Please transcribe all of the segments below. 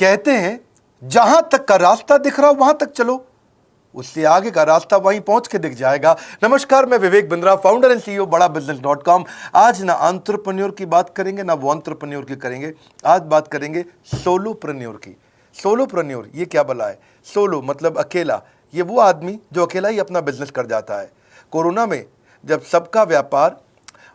कहते हैं जहां तक का रास्ता दिख रहा हो वहां तक चलो, उससे आगे का रास्ता वहीं पहुंच के दिख जाएगा। नमस्कार, मैं Vivek Bindra, founder and CEO बड़ाबिजनेस.com। आज ना एंटरप्रेन्योर की बात करेंगे ना वो एंटरप्रेन्योर की करेंगे, आज बात करेंगे सोलोप्रेन्योर की। सोलोप्रेन्योर ये क्या भला है? सोलो मतलब अकेला, ये वो आदमी जो अकेला ही अपना बिजनेस कर जाता है। कोरोना में जब सबका व्यापार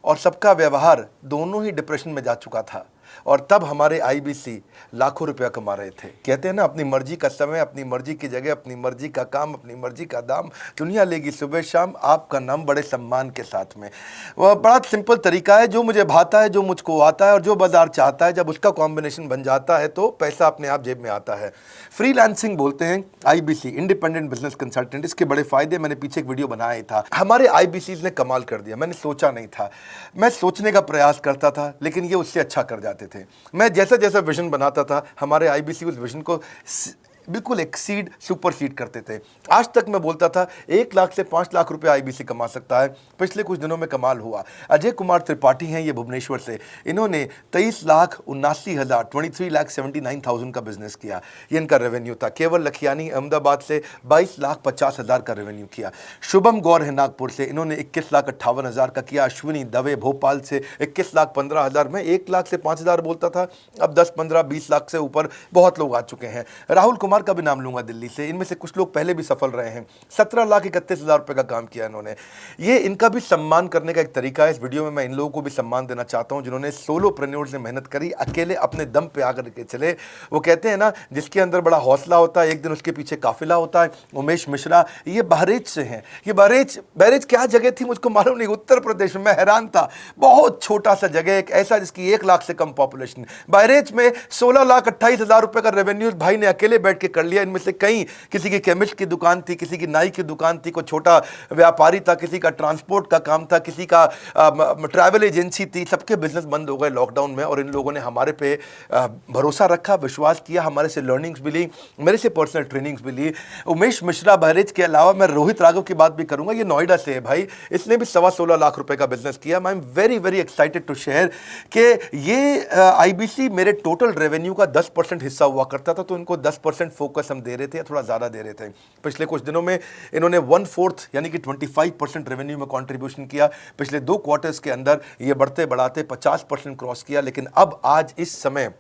और सबका व्यवहार दोनों ही डिप्रेशन में जा चुका था, और तब हमारे आईबीसी लाखों रुपया कमा रहे थे। कहते हैं ना, अपनी मर्जी का समय, अपनी मर्जी की जगह, अपनी मर्जी का काम, अपनी मर्जी का दाम, दुनिया लेगी सुबह शाम आपका नाम बड़े सम्मान के साथ में। वह बड़ा सिंपल तरीका है, जो मुझे भाता है, जो मुझको आता है और जो बाजार चाहता है, जब उसका कॉम्बिनेशन बन जाता है तो पैसा अपने आप जेब में आता है। फ्रीलांसिंग बोलते हैं आईबीसी, इंडिपेंडेंट बिजनेस कंसल्टेंट। इसके बड़े फायदे मैंने पीछे एक वीडियो बनाया था। हमारे आईबीसी ने कमाल कर दिया, मैंने सोचा नहीं था। मैं सोचने का प्रयास करता था लेकिन ये उससे अच्छा कर जाते थे। मैं जैसा जैसा विजन बनाता था, हमारे आईबीसी उस विजन को बिल्कुल एक्सीड, सुपरसीड करते थे। आज तक मैं बोलता था 1 लाख से 5 लाख रुपए आईबीसी कमा सकता है। पिछले कुछ दिनों में कमाल हुआ। अजय कुमार त्रिपाठी हैं ये भुवनेश्वर से, इन्होंने 23,79,000 का बिजनेस किया। ये इनका रेवेन्यू था। केवल लखियानी अहमदाबाद से 22,50,000 का रेवेन्यू किया। शुभम गौर है नागपुर से, इन्होंने 21,58,000 का किया। अश्विनी दवे भोपाल से 21,15,000। मैं 1 लाख से 5,000 बोलता था, अब 10, 15, 20 लाख से ऊपर बहुत लोग आ चुके हैं। राहुल कुमार का भी नाम लूंगा दिल्ली से, इनमें से कुछ लोग पहले भी सफल रहे हैं। 17,31,000 रुपए का काम किया इन्होंने। ये इनका भी सम्मान करने का एक तरीका है। इस वीडियो में मैं इन लोगों को भी सम्मान देना चाहता हूं जिन्होंने सोलोप्रेन्योर से मेहनत करी, अकेले अपने दम पे आकर के चले। वो कहते हैं ना, जिसके अंदर बड़ा हौसला होता है एक दिन उसके पीछे काफिला होता है। उमेश मिश्रा ये बहरेच से हैं। ये बहरेच क्या जगह थी मुझको मालूम नहीं, उत्तर प्रदेश में। मैं हैरान था, बहुत छोटा सा जगह, एक ऐसा जिसकी 1 लाख से कम पॉपुलेशन। बहरेच में 16,28,000 रुपए का रेवेन्यू भाई ने अकेले बैठ के कर लिया। इनमें से कई, किसी की केमिस्ट की दुकान थी, किसी की नाई की दुकान थी, कोई छोटा व्यापारी था, किसी का ट्रांसपोर्ट का काम था, किसी का ट्रैवल एजेंसी थी। सबके बिजनेस बंद हो गए लॉकडाउन में, और इन लोगों ने हमारे पे भरोसा रखा, विश्वास किया, हमारे से लर्निंग्स भी ली, मेरे से पर्सनल ट्रेनिंग्स भी ली। उमेश मिश्रा बहरेच के अलावा मैं रोहित राघव की बात भी करूंगा, ये नोएडा से है भाई, इसने भी 16.25 लाख रुपए का बिजनेस किया। I am very very excited to share कि ये आईबीसी मेरे टोटल रेवेन्यू का 10% हिस्सा हुआ करता था, तो इनको 10% फोकस हम दे रहे थे, या थोड़ा ज़्यादा दे रहे थे। पिछले कुछ दिनों में इन्होंने 1/4 यानी कि 25% रेवेन्यू में कंट्रीब्यूशन किया। पिछले 2 क्वार्टर्स के अंदर ये बढ़ते बढ़ाते 50% क्रॉस किया। लेकिन अब आज इस समय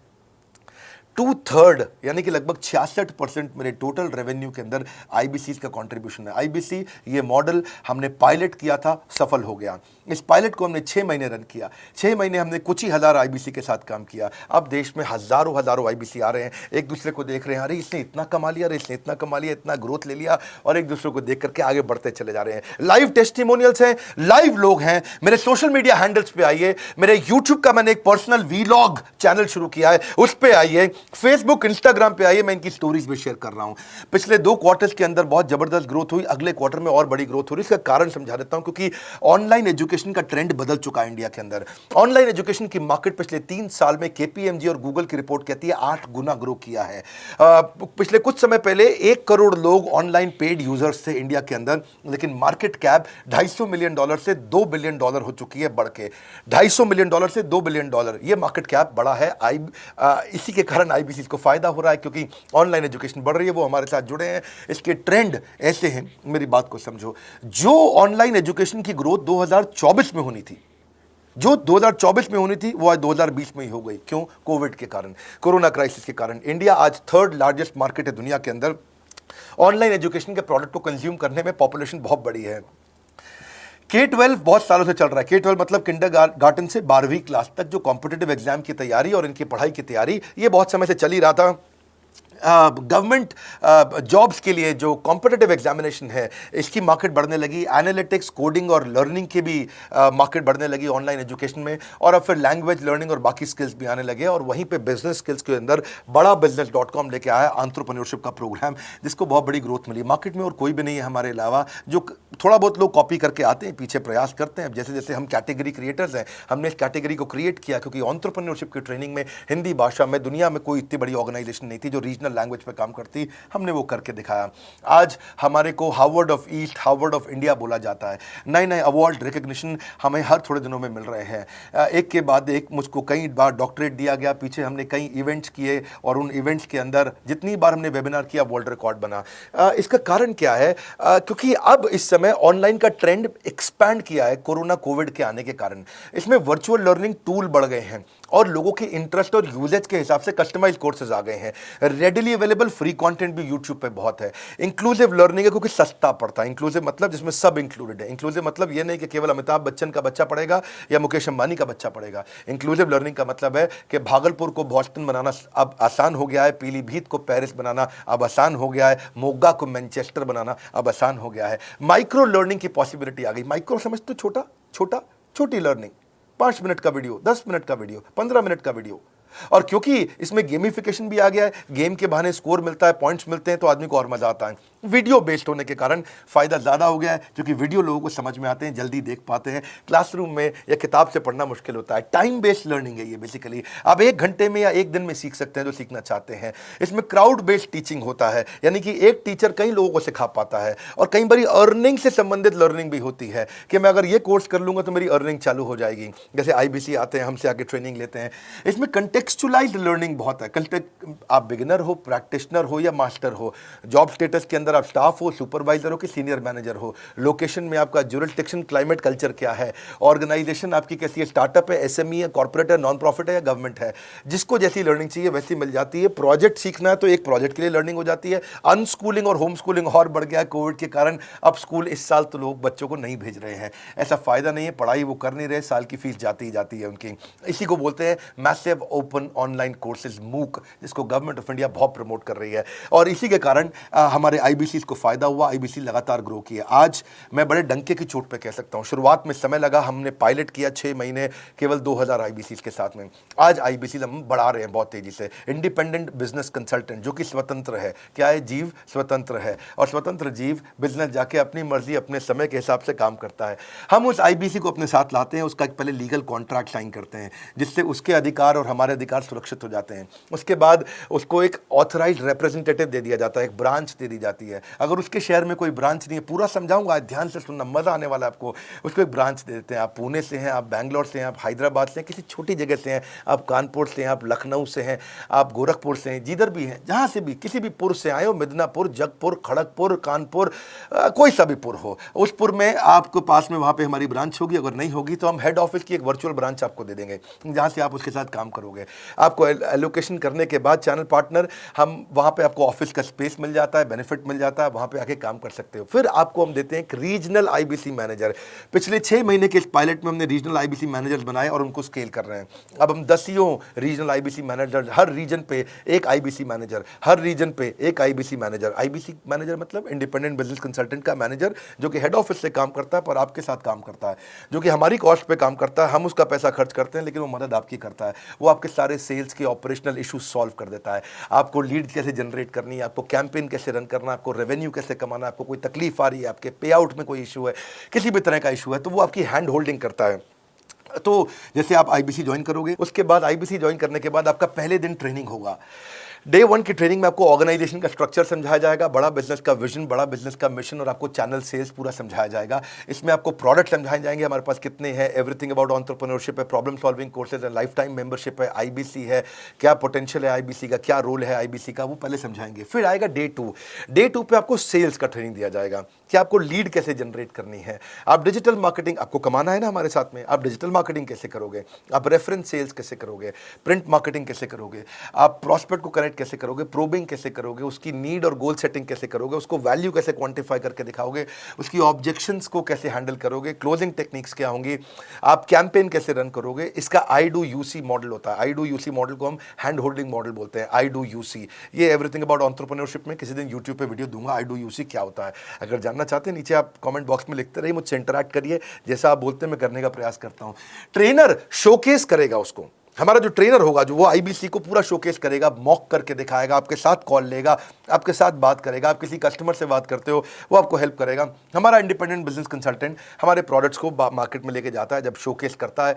2/3 यानी कि लगभग 66% मेरे टोटल रेवेन्यू के अंदर आईबीसी का कंट्रीब्यूशन है। आईबीसी ये मॉडल हमने पायलट किया था, सफल हो गया। इस पायलट को हमने 6 महीने रन किया। 6 महीने हमने कुछ ही हज़ार आईबीसी के साथ काम किया। अब देश में हज़ारों आईबीसी आ रहे हैं, एक दूसरे को देख रहे हैं, अरे इसने इतना कमा लिया, अरे इसने इतना कमा लिया, इतना ग्रोथ ले लिया, और एक दूसरे को देख करके आगे बढ़ते चले जा रहे हैं। लाइव टेस्टिमोनियल्स हैं, लाइव लोग हैं। मेरे सोशल मीडिया हैंडल्स पे आइए, मेरे यूट्यूब का मैंने एक पर्सनल वीलॉग चैनल शुरू किया है, उस पर आइए, फेसबुक इंस्टाग्राम पे आइए, मैं इनकी स्टोरीज भी शेयर कर रहा हूं। पिछले 2 क्वार्टर्स के अंदर बहुत जबरदस्त ग्रोथ हुई, अगले क्वार्टर में और बड़ी ग्रोथ हो रही है। इसका कारण समझा देता हूं, क्योंकि ऑनलाइन एजुकेशन का ट्रेंड बदल चुका है इंडिया के अंदर। ऑनलाइन एजुकेशन की मार्केट पिछले 3 साल में केपीएमजी और गूगल की रिपोर्ट कहती है 8 गुना ग्रो किया है। पिछले कुछ समय पहले 1 करोड़ लोग ऑनलाइन पेड यूजर्स थे इंडिया के अंदर, लेकिन मार्केट कैप $250 मिलियन से $2 बिलियन हो चुकी है, बढ़ के $250 मिलियन से $2 बिलियन। ये मार्केट कैप बड़ा है। इसी के कारण आईबीसी को फायदा हो रहा है, क्योंकि ऑनलाइन एजुकेशन बढ़ रही है, वो हमारे साथ जुड़े हैं। इसके ट्रेंड ऐसे हैं, मेरी बात को समझो। जो ऑनलाइन एजुकेशन की ग्रोथ 2024 में होनी थी, जो 2024 में होनी थी, वो आज 2020 में ही हो गई। क्यों? कोविड के कारण, कोरोना क्राइसिस के कारण। इंडिया आज 3rd लार्जेस्ट मार्केट है दुनिया के अंदर। ऑनलाइन एजुकेशन के प्रोडक्ट को कंज्यूम करने में पॉपुलेशन बहुत बड़ी है। K-12 बहुत सालों से चल रहा है। K-12 मतलब किंडरगार्टन से 12वीं क्लास तक जो कॉम्पिटिटिव एग्जाम की तैयारी और इनकी पढ़ाई की तैयारी, ये बहुत समय से चल ही रहा था। गवर्नमेंट जॉब्स के लिए जो कॉम्पिटिटिव एग्जामिनेशन है, इसकी मार्केट बढ़ने लगी। एनालिटिक्स, कोडिंग और लर्निंग की भी मार्केट बढ़ने लगी ऑनलाइन एजुकेशन में, और अब फिर लैंग्वेज लर्निंग और बाकी स्किल्स भी आने लगे। और वहीं पे बिजनेस स्किल्स के अंदर बड़ाबिजनेस.com लेके आया एंटरप्रेन्योरशिप का प्रोग्राम, जिसको बहुत बड़ी ग्रोथ मिली। मार्केट में और कोई भी नहीं है हमारे अलावा जो थोड़ा बहुत लोग कॉपी करके आते हैं, पीछे प्रयास करते हैं। जैसे जैसे हम कैटेगरी क्रिएटर्स हैं, हमने इस कैटेगरी को क्रिएट किया क्योंकि एंटरप्रेन्योरशिप की ट्रेनिंग में हिंदी भाषा में दुनिया में कोई इतनी बड़ी ऑर्गेनाइजेशन नहीं थी जो रीजनल लैंग्वेज पे काम करती। हमने वो करके दिखाया। आज हमारे को Harvard of east, Harvard of India बोला जाता है। नए नए अवार्ड रिकग्निशन हमें हर थोड़े दिनों में मिल रहे हैं, एक के बाद एक। मुझको कई बार डॉक्टरेट दिया गया, पीछे हमने कई इवेंट्स किए और उन इवेंट्स के अंदर जितनी बार हमने वेबिनार किया वर्ल्ड रिकॉर्ड बना। इसका कारण क्या है? क्योंकि अब इस समय ऑनलाइन का ट्रेंड एक्सपैंड किया है कोरोना कोविड के आने के कारण। इसमें वर्चुअल लर्निंग टूल बढ़ गए हैं और लोगों के इंटरेस्ट और यूजेज के हिसाब से कस्टमाइज कोर्सेज आ गए हैं। रेडिली अवेलेबल फ्री कंटेंट भी यूट्यूब पे बहुत है। इंक्लूसिव लर्निंग है क्योंकि सस्ता पड़ता है। इंक्लूसिव मतलब जिसमें सब इंक्लूडेड है। इंक्लूसिव मतलब ये नहीं कि केवल अमिताभ बच्चन का बच्चा पढ़ेगा या मुकेश अंबानी का बच्चा पढ़ेगा। इंक्लूसिव लर्निंग का मतलब है कि भागलपुर को बॉस्टन बनाना अब आसान हो गया है, पीलीभीत को पेरिस बनाना अब आसान हो गया है, मोगा को मैनचेस्टर बनाना अब आसान हो गया है। माइक्रो लर्निंग की पॉसिबिलिटी आ गई। माइक्रो समझ तो छोटा छोटा, छोटी लर्निंग, 5 मिनट का वीडियो, 10 मिनट का वीडियो, 15 मिनट का वीडियो। और क्योंकि इसमें गेमिफिकेशन भी आ गया है, गेम के बहाने स्कोर मिलता है, पॉइंट्स मिलते हैं, तो आदमी को और मजा आता है। वीडियो बेस्ड होने के कारण फायदा ज्यादा हो गया है क्योंकि वीडियो लोगों को समझ में आते हैं, जल्दी देख पाते हैं। क्लासरूम में या किताब से पढ़ना मुश्किल होता है। टाइम बेस्ड लर्निंग है ये बेसिकली। आप 1 घंटे में या 1 दिन में सीख सकते हैं जो सीखना चाहते हैं। इसमें क्राउड बेस्ड टीचिंग होता है, यानी कि एक टीचर कई लोगों को सिखा पाता है। और कई बार अर्निंग से संबंधित लर्निंग भी होती है कि मैं अगर ये कोर्स कर लूंगा तो मेरी अर्निंग चालू हो जाएगी। जैसे IBC आते हैं, हमसे आके ट्रेनिंग लेते हैं। इसमें कंटेक्चुअलाइज्ड लर्निंग बहुत है। आप बिगिनर हो, प्रैक्टिशनर हो या मास्टर हो, जॉब स्टेटस के अंदर आप स्टाफ हो, सुपरवाइजर हो कि सीनियर मैनेजर हो, लोकेशन में आपका जुरिस्डिक्शन, क्लाइमेट, कल्चर क्या है, ऑर्गेनाइजेशन आपकी कैसी है, स्टार्टअप है, SME है, कॉर्पोरेट है, नॉन प्रॉफिट है या गवर्नमेंट है, जिसको जैसी लर्निंग चाहिए वैसी मिल जाती है। प्रोजेक्ट सीखना है तो एक प्रोजेक्ट के लिए लर्निंग हो जाती है। अनस्कूलिंग और होम स्कूलिंग और बढ़ गया है कोविड के कारण। अब स्कूल इस साल तो लोग बच्चों को नहीं भेज रहे हैं, ऐसा फायदा नहीं है, पढ़ाई वो कर नहीं रहे, साल की फीस जाती ही जाती है उनकी। इसी को बोलते हैं massive open online courses, MOOC, जिसको गवर्नमेंट ऑफ इंडिया बहुत प्रमोट कर रही है। और इसी के कारण हमारे IBC को फायदा हुआ। IBC लगातार ग्रो किया। आज मैं बड़े डंके की चोट पे कह सकता हूं, शुरुआत में समय लगा, हमने पायलट किया 6 महीने केवल 2000 IBC के साथ में। आज IBC हम बढ़ा रहे हैं बहुत तेजी से। इंडिपेंडेंट बिजनेस कंसल्टेंट जो कि स्वतंत्र है। क्या है? जीव स्वतंत्र है और स्वतंत्र जीव बिजनेस जाके अपनी मर्जी अपने समय के हिसाब से काम करता है। हम उस IBC को अपने साथ लाते हैं, उसका एक पहले लीगल कॉन्ट्रैक्ट साइन करते हैं जिससे उसके अधिकार और हमारे अधिकार सुरक्षित हो जाते हैं। उसके बाद उसको एक ऑथराइज्ड रिप्रेजेंटेटिव दे दिया जाता है, एक ब्रांच दे दी जाती है। अगर उसके शहर में कोई ब्रांच नहीं है, पूरा समझाऊंगा, ध्यान से सुनना, मजा आने वाला है आपको। उसको एक ब्रांच दे देते हैं। आप पुणे से हैं, आप बैंगलोर से हैं, आप हैदराबाद से हैं, किसी छोटी जगह से हैं, आप कानपुर से हैं, आप लखनऊ से हैं, आप गोरखपुर से हैं, जिधर भी हैं, जहाँ से भी, किसी भी पुर से आए हो, मिदनापुर, जगपुर, खड़गपुर, कानपुर, कोई सा भी पुर हो, उस पुर में आपको पास में वहाँ पे हमारी ब्रांच होगी। अगर नहीं होगी तो हम हेड ऑफिस की एक वर्चुअल ब्रांच आपको दे देंगे जहाँ से आप उसके साथ काम करोगे। आपको एलोकेशन करने के बाद चैनल पार्टनर, हम वहाँ पे आपको ऑफिस का स्पेस मिल जाता है, बेनिफिट मिल जाता है, वहाँ पे आके काम कर सकते हो। फिर आपको हम देते हैं एक रीजनल IBC मैनेजर। पिछले 6 महीने के इस पायलट में हमने रीजनल IBC मैनेजर्स बनाए और उनको स्केल कर रहे हैं। अब हम 10 रीजनल IBC मैनेजर, हर रीजन पे एक IBC मैनेजर, हर रीजन पे एक IBC मैनेजर। IBC मैनेजर मतलब इंडिपेंडेंट बिजनेस कंसल्टेंट का मैनेजर, जो कि हेड ऑफिस से काम करता है पर आपके साथ काम करता है, जो कि हमारी कॉस्ट पे काम करता है। हम उसका पैसा खर्च करते हैं लेकिन वो मदद आपकी करता है। वो आपके सारे सेल्स के ऑपरेशनल इशूज सॉल्व कर देता है। आपको लीड कैसे जनरेट करनी है, आपको कैंपेन कैसे रन करना है, आपको रेवेन्यू कैसे कमाना है, आपको कोई तकलीफ आ रही है, आपके पे आउट में कोई इशू है, किसी भी तरह का इशू है, तो वो आपकी हैंड होल्डिंग करता है। तो जैसे आप IBC ज्वाइन करोगे, उसके बाद IBC ज्वाइन करने के बाद आपका पहले दिन ट्रेनिंग होगा। डे 1 की ट्रेनिंग में आपको ऑर्गेनाइजेशन का स्ट्रक्चर समझाया जाएगा, बड़ा बिजनेस का विजन, बड़ा बिजनेस का मिशन और आपको चैनल सेल्स पूरा समझाया जाएगा। इसमें आपको प्रोडक्ट समझाए जाएंगे, हमारे पास कितने हैं, एवरीथिंग अबाउट एंटरप्रेन्योरशिप है, प्रॉब्लम सॉल्विंग कोर्सेज है, लाइफ टाइम मेंबरशिप है, IBC है, क्या पोटेंशियल है IBC का, क्या रोल है IBC का, वो पहले समझाएंगे। फिर आएगा डे 2। डे 2 पे आपको सेल्स का ट्रेनिंग दिया जाएगा कि आपको लीड कैसे जनरेट करनी है। आप डिजिटल मार्केटिंग, आपको कमाना है ना हमारे साथ में, आप डिजिटल मार्केटिंग कैसे करोगे, आप रेफरेंस सेल्स कैसे करोगे, प्रिंट मार्केटिंग कैसे करोगे, आप प्रॉस्पेक्ट को कनेक्ट कैसे करोगे, प्रोबिंग कैसे करोगे, उसकी नीड और गोल सेटिंग कैसे करोगे, उसको वैल्यू कैसे क्वांटिफाई करके दिखाओगे, उसकी ऑब्जेक्शंस को कैसे हैंडल करोगे, क्लोजिंग टेक्निक्स क्या होंगी, आप कैंपेन कैसे रन करोगे। इसका I do UC मॉडल होता है। I do UC मॉडल को हम हैंड होल्डिंग मॉडल बोलते हैं। I do UC, ये एवरीथिंग अबाउट एंटरप्रेन्योरशिप में किसी दिन यूट्यूब पे वीडियो दूंगा। I do UC क्या होता है, अगर जानना चाहते हैं नीचे आप कमेंट बॉक्स में लिखते रहिए, मुझसे इंटरैक्ट करिए, जैसा आप बोलते हैं मैं करने का प्रयास करता हूं। ट्रेनर शोकेस करेगा उसको हमारा जो ट्रेनर होगा जो वो आईबीसी को पूरा शोकेस करेगा, मॉक करके दिखाएगा, आपके साथ कॉल लेगा, आपके साथ बात करेगा, आप किसी कस्टमर से बात करते हो वो आपको हेल्प करेगा। हमारा इंडिपेंडेंट बिजनेस कंसल्टेंट हमारे प्रोडक्ट्स को मार्केट में लेके जाता है, जब शोकेस करता है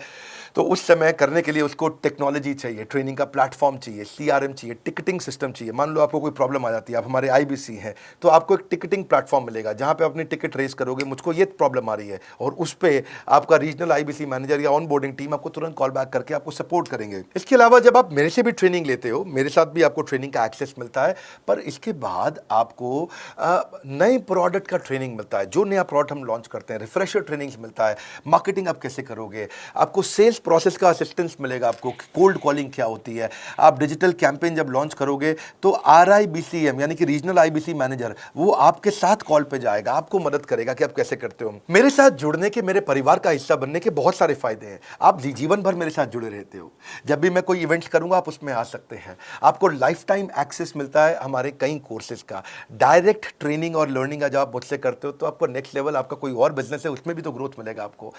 तो उस समय करने के लिए उसको टेक्नोलॉजी चाहिए, ट्रेनिंग का प्लेटफॉर्म चाहिए, सीआरएम चाहिए, टिकटिंग सिस्टम चाहिए। मान लो आपको कोई प्रॉब्लम आ जाती है, आप हमारे आईबीसी हैं, तो आपको एक टिकटिंग प्लेटफॉर्म मिलेगा जहां पे अपनी टिकट रेस करोगे, मुझको ये प्रॉब्लम आ रही है, और उस पर आपका रीजनल आईबीसी मैनेजर या ऑन बोर्डिंग टीम आपको तुरंत कॉल बैक करके आपको सपोर्ट करेंगे। इसके अलावा जब आप मेरे से भी ट्रेनिंग लेते हो, मेरे साथ भी आपको ट्रेनिंग का एक्सेस मिलता है, पर इसके बाद आपको नए प्रोडक्ट का ट्रेनिंग मिलता है। जो नया प्रोडक्ट हम लॉन्च करते हैं, रिफ्रेशर ट्रेनिंग्स मिलता है, मार्केटिंग आप कैसे करोगे, आपको सेल्स प्रोसेस का असिस्टेंस मिलेगा, आपको कोल्ड कॉलिंग क्या होती है, आप डिजिटल कैंपेन जब लॉन्च करोगे तो आरआईबीसीएम यानी कि रीजनल आईबीसी मैनेजर वो आपके साथ कॉल पे जाएगा, आपको मदद करेगा कि आप कैसे करते हो। मेरे साथ जुड़ने के, मेरे परिवार का हिस्सा बनने के बहुत सारे फायदे हैं। आप जीवन भर मेरे साथ जुड़े रहते हो, जब भी मैं कोई इवेंट्स करूंगा आप उसमें आ सकते हैं, आपको लाइफ टाइम एक्सेस मिलता है हमारे कई कोर्सेज का, डायरेक्ट ट्रेनिंग और लर्निंग जब आप मुझसे करते हो तो आपको नेक्स्ट लेवल, आपका कोई और बिजनेस है उसमें भी तो ग्रोथ मिलेगा आपको।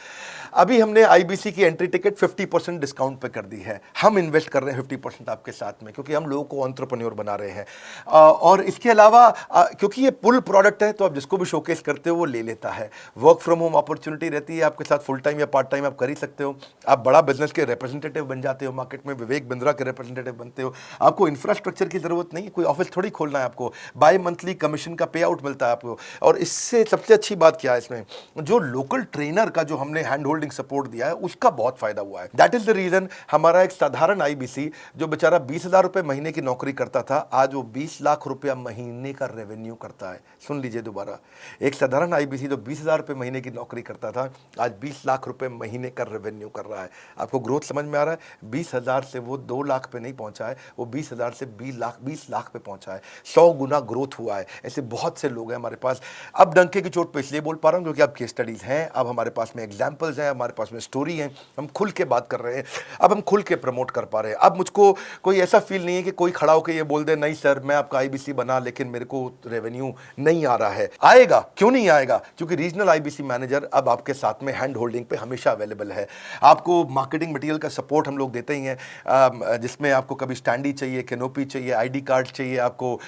अभी हमने आईबीसी की एंट्री टिकट 50% डिस्काउंट पे कर दी है, हम इन्वेस्ट कर रहे हैं 50% आपके साथ में, क्योंकि हम लोगों को एंटरप्रेन्योर बना रहे हैं। और इसके अलावा क्योंकि ये पुल प्रोडक्ट है तो आप जिसको भी शोकेस करते हो वो ले लेता है। वर्क फ्रॉम होम अपॉर्चुनिटी रहती है आपके साथ, फुल टाइम या पार्ट टाइम आप कर ही सकते हो। आप बड़ा बिजनेस के रिप्रेजेंटेटिव बन जाते हो, मार्केट में विवेक बिंद्रा के रिप्रेजेंटेटिव बनते हो। आपको इंफ्रास्ट्रक्चर की जरूरत नहीं है, कोई ऑफिस थोड़ी खोलना है आपको, बाय मंथली कमीशन का पे आउट मिलता है आपको। और इससे सबसे अच्छी बात क्या है, इसमें जो लोकल ट्रेनर का जो हमने हैंड होल्डिंग सपोर्ट दिया है उसका बहुत फायदा हुआ है। दैट इज द रीजन हमारा एक साधारण आईबीसी जो बेचारा 20,000 रुपए महीने की नौकरी करता था, आज वो 20 लाख रुपया महीने का रेवेन्यू करता है। सुन लीजिए दोबारा, एक साधारण आईबीसी जो 20,000 रुपए महीने की नौकरी करता था, आज 20 लाख रुपए महीने का रेवेन्यू कर रहा है। आपको ग्रोथ समझ में आ रहा है? 20,000 से वो 2 लाख पे नहीं पहुंचा है, वो 20,000 से 20 लाख पे पहुंचा है। 100 गुना ग्रोथ हुआ है। ऐसे बहुत से लोग हैं हमारे पास। अब डंके की चोट पे इसलिए बोल पा रहा हूं क्योंकि अब केस स्टडीज हैं, अब हमारे पास में एग्जाम्पल्स हैं, हमारे पास में स्टोरी है, हम खुल के बात कर रहे हैं, अब हम खुल के प्रमोट कर पा रहे हैं। अब मुझको कोई ऐसा फील नहीं है कि कोई खड़ा होकर ये बोल दे नहीं सर मैं आपका आईबीसी बना लेकिन मेरे को रेवेन्यू नहीं आ रहा है। आएगा, क्यों नहीं आएगा? क्योंकि रीजनल आईबीसी मैनेजर अब आपके साथ में हैंड होल्डिंग पे हमेशा अवेलेबल है। आपको मार्केटिंग मटेरियल का सपोर्ट हम लोग देते ही हैं, जिसमें आपको कभी स्टैंडी चाहिए, कैनोपी चाहिए, आईडी कार्ड चाहिए, आपको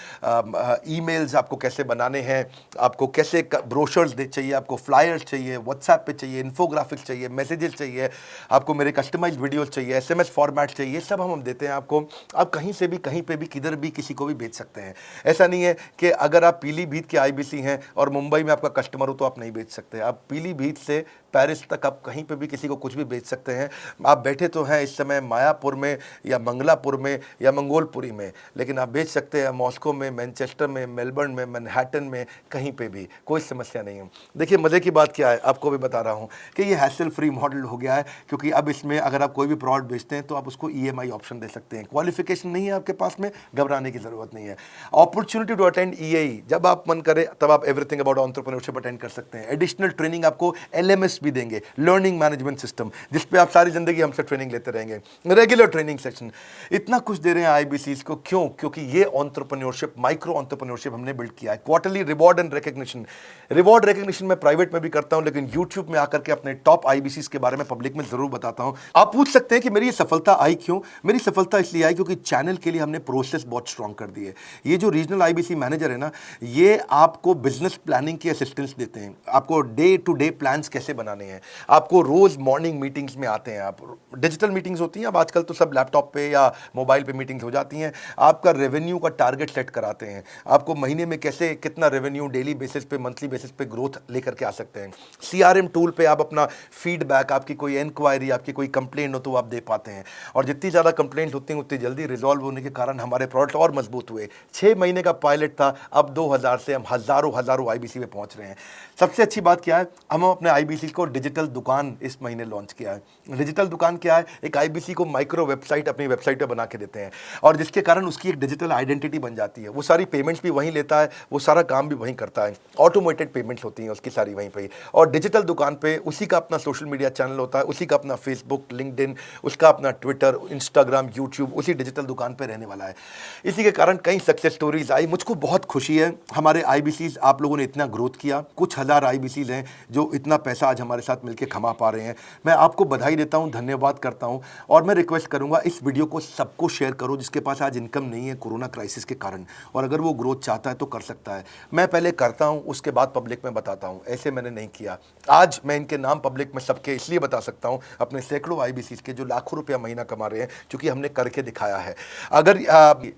ईमेल्स आपको कैसे बनाने हैं, आपको कैसे ब्रोशर्स चाहिए, आपको फ्लायर्स चाहिए, व्हाट्सएप पे चाहिए, इन्फोग्राफिक्स चाहिए, मैसेजेस चाहिए, आपको मेरे कस्टमाइज वीडियोस चाहिए, एसएमएस फॉर्मेट चाहिए, सब हम देते हैं आपको। आप कहीं से भी, कहीं पे भी, किधर भी, किसी को भी भेज सकते हैं। ऐसा नहीं है कि अगर आप पीलीभीत के आईबीसी हैं और मुंबई में आपका कस्टमर हो तो आप नहीं भेज सकते। आप पीलीभीत से पेरिस तक आप कहीं पे भी किसी को कुछ भी बेच सकते हैं। आप बैठे तो हैं इस समय मायापुर में या मंगलापुर में या मंगोलपुरी में, लेकिन आप बेच सकते हैं मॉस्को में, मैनचेस्टर में, मेलबर्न में, मैनहट्टन में, कहीं पे भी, कोई समस्या नहीं है। देखिए मज़े की बात क्या है, आपको भी बता रहा हूँ कि ये हैसल फ्री मॉडल हो गया है, क्योंकि अब इसमें अगर आप कोई भी प्रोडक्ट बेचते हैं तो आप उसको ईएमआई ऑप्शन दे सकते हैं। क्वालिफिकेशन नहीं है आपके पास में, घबराने की ज़रूरत नहीं है। अपॉर्चुनिटी टू अटेंड ईएई, जब आप मन करे तब आप एवरीथिंग अबाउट एंटरप्रेन्योरशिप अटेंड कर सकते हैं। एडिशनल ट्रेनिंग आपको एलएमएस भी देंगे, लर्निंग मैनेजमेंट सिस्टम, जिस पे आप सारी जिंदगी हमसे ट्रेनिंग लेते रहेंगे, रेगुलर ट्रेनिंग सेक्शन, इतना कुछ दे रहे हैं आईबीसीज को। क्यों? क्योंकि ये एंटरप्रेन्योरशिप, माइक्रो एंटरप्रेन्योरशिप हमने बिल्ड किया है। Quarterly reward and recognition, reward recognition मैं प्राइवेट में भी करता हूं, लेकिन यूट्यूब में आकर के अपने टॉप आईबीसीज के बारे में पब्लिक में जरूर बताता हूं। आप पूछ सकते हैं कि मेरी ये सफलता आई क्यों? मेरी सफलता इसलिए आई क्योंकि चैनल के लिए हमने प्रोसेस बहुत स्ट्रांग कर दी है। ये जो रीजनल आईबीसी मैनेजर है ना, ये आपको बिजनेस प्लानिंग की असिस्टेंस देते हैं, आपको डे टू डे प्लान्स कैसे बनाने हैं, आपको रोज मॉर्निंग मीटिंग्स में आते हैं। आप डिजिटल मीटिंग्स होती हैं, अब आजकल तो सब लैपटॉप पे या मोबाइल पे मीटिंग्स हो जाती हैं। आपका रेवेन्यू का टारगेट सेट कराते हैं, आपको महीने में कैसे कितना रेवेन्यू डेली बेसिस पे, मंथली बेसिस पे ग्रोथ लेकर के आ सकते हैं। सीआरएम टूल पे आप अपना फीडबैक, आपकी कोई इंक्वायरी, आपकी कोई कंप्लेंट हो तो आप दे पाते हैं, और जितनी ज़्यादा कंप्लेंट होती हैं उतनी जल्दी रिजॉल्व होने के कारण हमारे प्रोडक्ट और मजबूत हुए। 6 महीने का पायलट था, अब 2000 से हम हज़ारों आईबीसी में पहुंच रहे हैं। सबसे अच्छी बात क्या है, हम अपने आईबीसी को डिजिटल दुकान इस महीने लॉन्च किया है। डिजिटल दुकान क्या है? एक आईबीसी को माइक्रो वेबसाइट अपनी वेबसाइट पे बना के देते हैं, और जिसके कारण उसकी एक डिजिटल आइडेंटिटी बन जाती है। वो सारी पेमेंट्स भी वहीं लेता है, वो सारा काम भी वहीं करता है, ऑटोमेटेड पेमेंट्स होती हैं उसकी सारी वहीं पे। और डिजिटल दुकान पे उसी का अपना सोशल मीडिया चैनल होता है, उसी का अपना फेसबुक, लिंक्डइन, उसका अपना ट्विटर, इंस्टाग्राम, यूट्यूब उसी डिजिटल दुकान पे रहने वाला है। इसी के कारण कई सक्सेस स्टोरीज आई। मुझको बहुत खुशी है, हमारे आईबीसीज आप लोगों ने इतना ग्रोथ किया। कुछ हज़ार आईबीसीज हैं जो इतना पैसा आज हमारे साथ मिलकर कमा पा रहे हैं। मैं आपको बधाई देता हूं, धन्यवाद करता हूं। और मैं रिक्वेस्ट करूंगा इस वीडियो को सबको शेयर करो जिसके पास आज इनकम नहीं है कोरोना क्राइसिस के कारण, और अगर वो ग्रोथ चाहता है तो कर सकता है। मैं पहले करता हूं, उसके बाद पब्लिक में बताता हूं, ऐसे मैंने नहीं किया। आज मैं इनके नाम पब्लिक में सबके इसलिए बता सकता हूं, अपने सैकड़ों IBCs के जो लाखों रुपया महीना कमा रहे हैं, क्योंकि हमने करके दिखाया है। अगर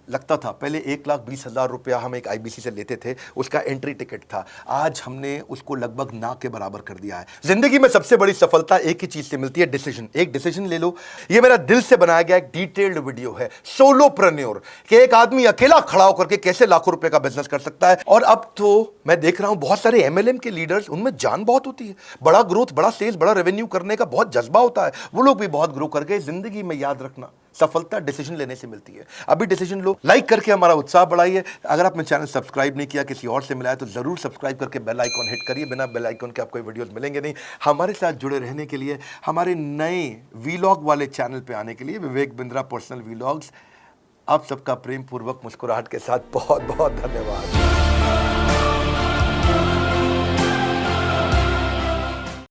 लगता था पहले 1,20,000 रुपया हम एक IBC से लेते थे, उसका एंट्री टिकट था, आज हमने उसको लगभग ना के बराबर कर दिया है। जिंदगी में सबसे बड़ी सफलता एक ही चीज से मिलती है, डिसीजन। एक डिसीजन ले लो। ये मेरा दिल से बनाया गया एक डिटेल्ड वीडियो है, सोलोप्रेन्योर, कि एक आदमी अकेला खड़ा होकर के कैसे लाखों रुपए का बिजनेस कर सकता है। और अब तो मैं देख रहा हूं बहुत सारे MLM के लीडर्स, उनमें जान बहुत होती है, बड़ा ग्रोथ, बड़ा सेल्स, बड़ा रेवेन्यू करने का बहुत जज्बा होता है, वो लोग भी बहुत ग्रो कर गए। जिंदगी में याद रखना, सफलता डिसीजन लेने से मिलती है। अभी डिसीजन लो, लाइक करके हमारा उत्साह बढ़ाइए। अगर आपने चैनल सब्सक्राइब नहीं किया, किसी और से मिला है, तो जरूर सब्सक्राइब करके बेल आइकॉन हिट करिए। बिना बेल आइकॉन के आपको वीडियोस मिलेंगे नहीं। हमारे साथ जुड़े रहने के लिए, हमारे नए वीलॉग वाले चैनल पे आने के लिए, विवेक बिंद्रा पर्सनल वीलॉग्स, आप सबका प्रेम पूर्वक मुस्कुराहट के साथ बहुत बहुत धन्यवाद।